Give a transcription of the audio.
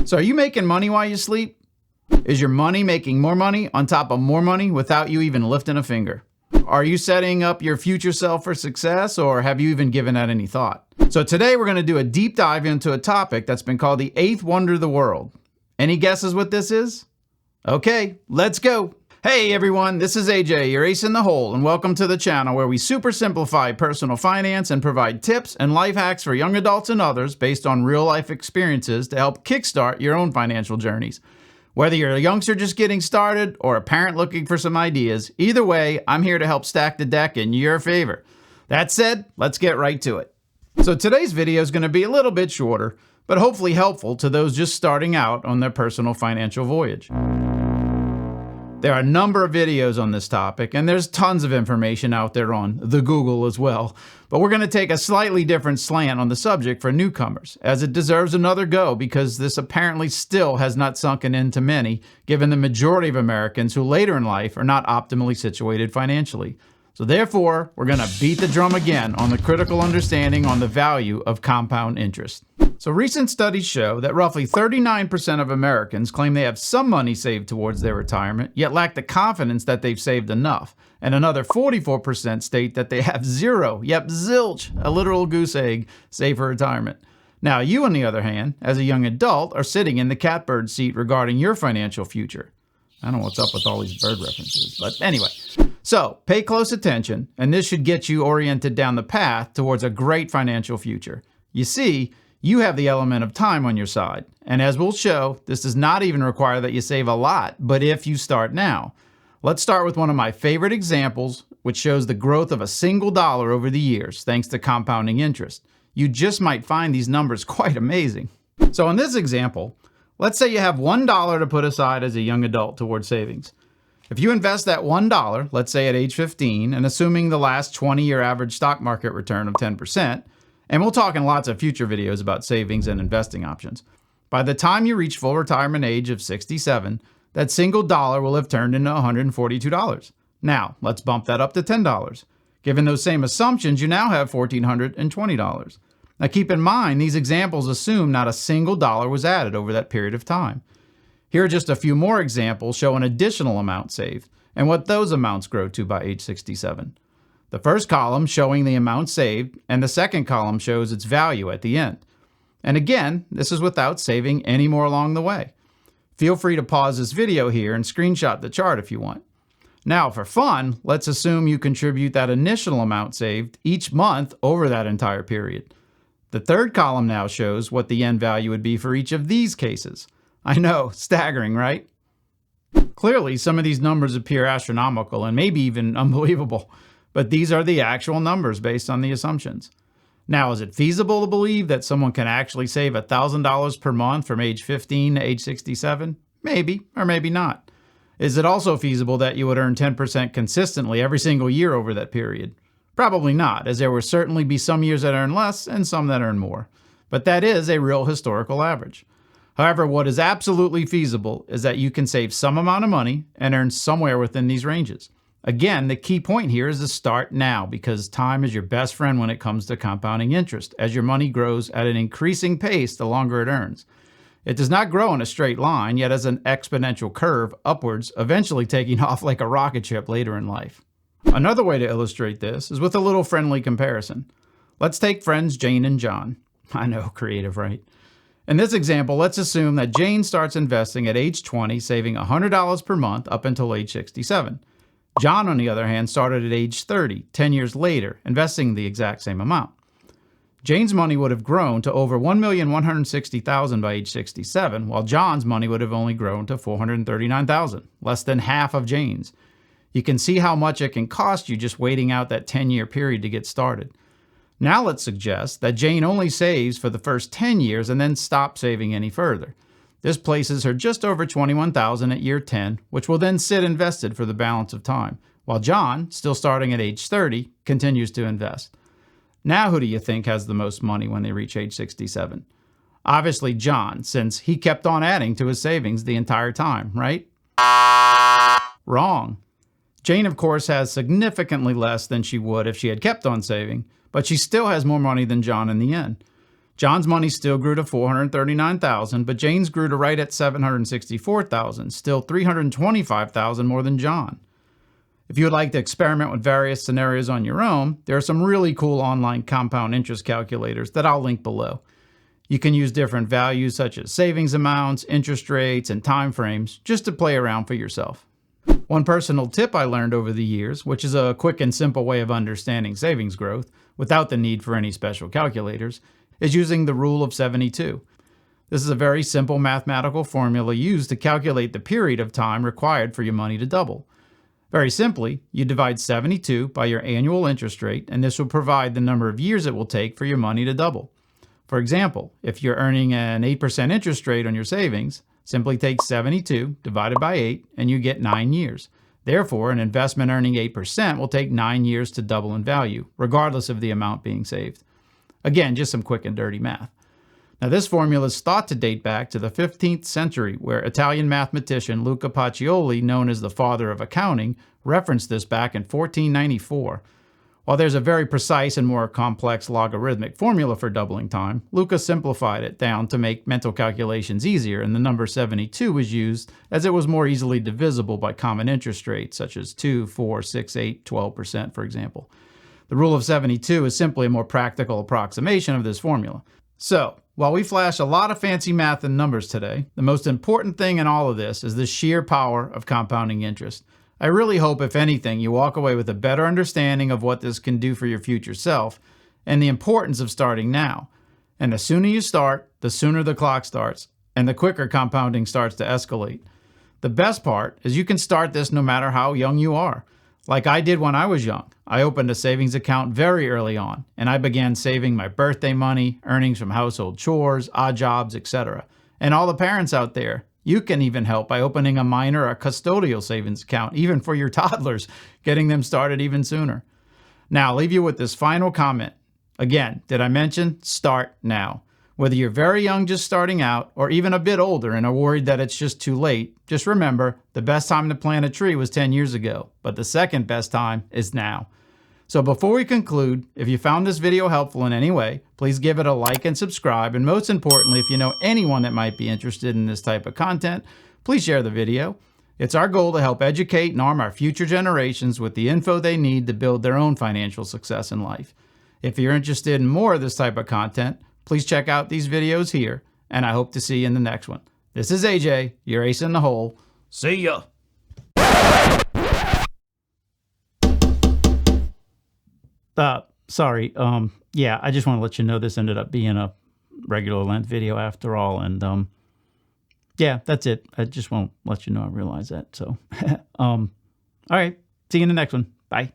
So are you making money while you sleep? Is your money making more money on top of more money without you even lifting a finger? Are you setting up your future self for success, or have you even given that any thought? So today we're going to do a deep dive into a topic that's been called the eighth wonder of the world. Any guesses what this is? Okay, let's go. Hey everyone, this is AJ, your ace in the hole, and welcome to the channel where we super simplify personal finance and provide tips and life hacks for young adults and others based on real life experiences to help kickstart your own financial journeys. Whether you're a youngster just getting started or a parent looking for some ideas, either way, I'm here to help stack the deck in your favor. That said, let's get right to it. So today's video is going to be a little bit shorter, but hopefully helpful to those just starting out on their personal financial voyage. There are a number of videos on this topic, and there's tons of information out there on the Google as well. But we're going to take a slightly different slant on the subject for newcomers, as it deserves another go because this apparently still has not sunken into many, given the majority of Americans who later in life are not optimally situated financially. So therefore, we're going to beat the drum again on the critical understanding on the value of compound interest. So recent studies show that roughly 39% of Americans claim they have some money saved towards their retirement, yet lack the confidence that they've saved enough. And another 44% state that they have zero, yep, zilch, a literal goose egg, saved for retirement. Now, you, on the other hand, as a young adult, are sitting in the catbird seat regarding your financial future. I don't know what's up with all these bird references, but anyway. So, pay close attention, and this should get you oriented down the path towards a great financial future. You see, you have the element of time on your side, and as we'll show, this does not even require that you save a lot, but if you start now. Let's start with one of my favorite examples, which shows the growth of a single dollar over the years, thanks to compounding interest. You just might find these numbers quite amazing. So in this example, let's say you have $1 to put aside as a young adult towards savings. If you invest that $1, let's say at age 15, and assuming the last 20-year average stock market return of 10%, and we'll talk in lots of future videos about savings and investing options, by the time you reach full retirement age of 67, that single dollar will have turned into $142. Now, let's bump that up to $10. Given those same assumptions, you now have $1,420. Now keep in mind, these examples assume not a single dollar was added over that period of time. Here are just a few more examples showing additional amounts saved and what those amounts grow to by age 67. The first column showing the amount saved, and the second column shows its value at the end. And again, this is without saving any more along the way. Feel free to pause this video here and screenshot the chart if you want. Now, for fun, let's assume you contribute that initial amount saved each month over that entire period. The third column now shows what the end value would be for each of these cases. I know, staggering, right? Clearly, some of these numbers appear astronomical and maybe even unbelievable, but these are the actual numbers based on the assumptions. Now, is it feasible to believe that someone can actually save $1,000 per month from age 15 to age 67? Maybe, or maybe not. Is it also feasible that you would earn 10% consistently every single year over that period? Probably not, as there will certainly be some years that earn less and some that earn more. But that is a real historical average. However, what is absolutely feasible is that you can save some amount of money and earn somewhere within these ranges. Again, the key point here is to start now, because time is your best friend when it comes to compounding interest, as your money grows at an increasing pace the longer it earns. It does not grow in a straight line, yet as an exponential curve upwards, eventually taking off like a rocket ship later in life. Another way to illustrate this is with a little friendly comparison. Let's take friends Jane and John. I know, creative, right? In this example, let's assume that Jane starts investing at age 20, saving $100 per month up until age 67. John, on the other hand, started at age 30, 10 years later, investing the exact same amount. Jane's money would have grown to over $1,160,000 by age 67, while John's money would have only grown to $439,000, less than half of Jane's. You can see how much it can cost you just waiting out that 10-year period to get started. Now let's suggest that Jane only saves for the first 10 years and then stops saving any further. This places her just over $21,000 at year 10, which will then sit invested for the balance of time, while John, still starting at age 30, continues to invest. Now who do you think has the most money when they reach age 67? Obviously John, since he kept on adding to his savings the entire time, right? Wrong. Jane, of course, has significantly less than she would if she had kept on saving, but she still has more money than John in the end. John's money still grew to $439,000, but Jane's grew to right at $764,000, still $325,000 more than John. If you would like to experiment with various scenarios on your own, there are some really cool online compound interest calculators that I'll link below. You can use different values such as savings amounts, interest rates, and time frames just to play around for yourself. One personal tip I learned over the years, which is a quick and simple way of understanding savings growth without the need for any special calculators, is using the rule of 72. This is a very simple mathematical formula used to calculate the period of time required for your money to double. Very simply, you divide 72 by your annual interest rate, and this will provide the number of years it will take for your money to double. For example, if you're earning an 8% interest rate on your savings, simply take 72 divided by 8 and you get 9 years. Therefore, an investment earning 8% will take 9 years to double in value, regardless of the amount being saved. Again, just some quick and dirty math. Now, this formula is thought to date back to the 15th century, where Italian mathematician Luca Pacioli, known as the father of accounting, referenced this back in 1494. While there's a very precise and more complex logarithmic formula for doubling time, Luca simplified it down to make mental calculations easier, and the number 72 was used as it was more easily divisible by common interest rates, such as 2, 4, 6, 8, 12%, for example. The rule of 72 is simply a more practical approximation of this formula. So, while we flash a lot of fancy math and numbers today, the most important thing in all of this is the sheer power of compounding interest. I really hope, if anything, you walk away with a better understanding of what this can do for your future self and the importance of starting now. And the sooner you start, the sooner the clock starts, and the quicker compounding starts to escalate. The best part is you can start this no matter how young you are. Like I did when I was young. I opened a savings account very early on, and I began saving my birthday money, earnings from household chores, odd jobs, etc. And all the parents out there, you can even help by opening a minor or custodial savings account, even for your toddlers, getting them started even sooner. Now, I'll leave you with this final comment. Again, did I mention start now? Whether you're very young just starting out or even a bit older and are worried that it's just too late, just remember the best time to plant a tree was 10 years ago, but the second best time is now. So before we conclude, if you found this video helpful in any way, please give it a like and subscribe. And most importantly, if you know anyone that might be interested in this type of content, please share the video. It's our goal to help educate and arm our future generations with the info they need to build their own financial success in life. If you're interested in more of this type of content, please check out these videos here, and I hope to see you in the next one. This is AJ, your ace in the hole. See ya! Sorry, yeah, I just want to let you know this ended up being a regular length video after all, and yeah, that's it. I just won't let you know I realize that, so. All right, see you in the next one. Bye.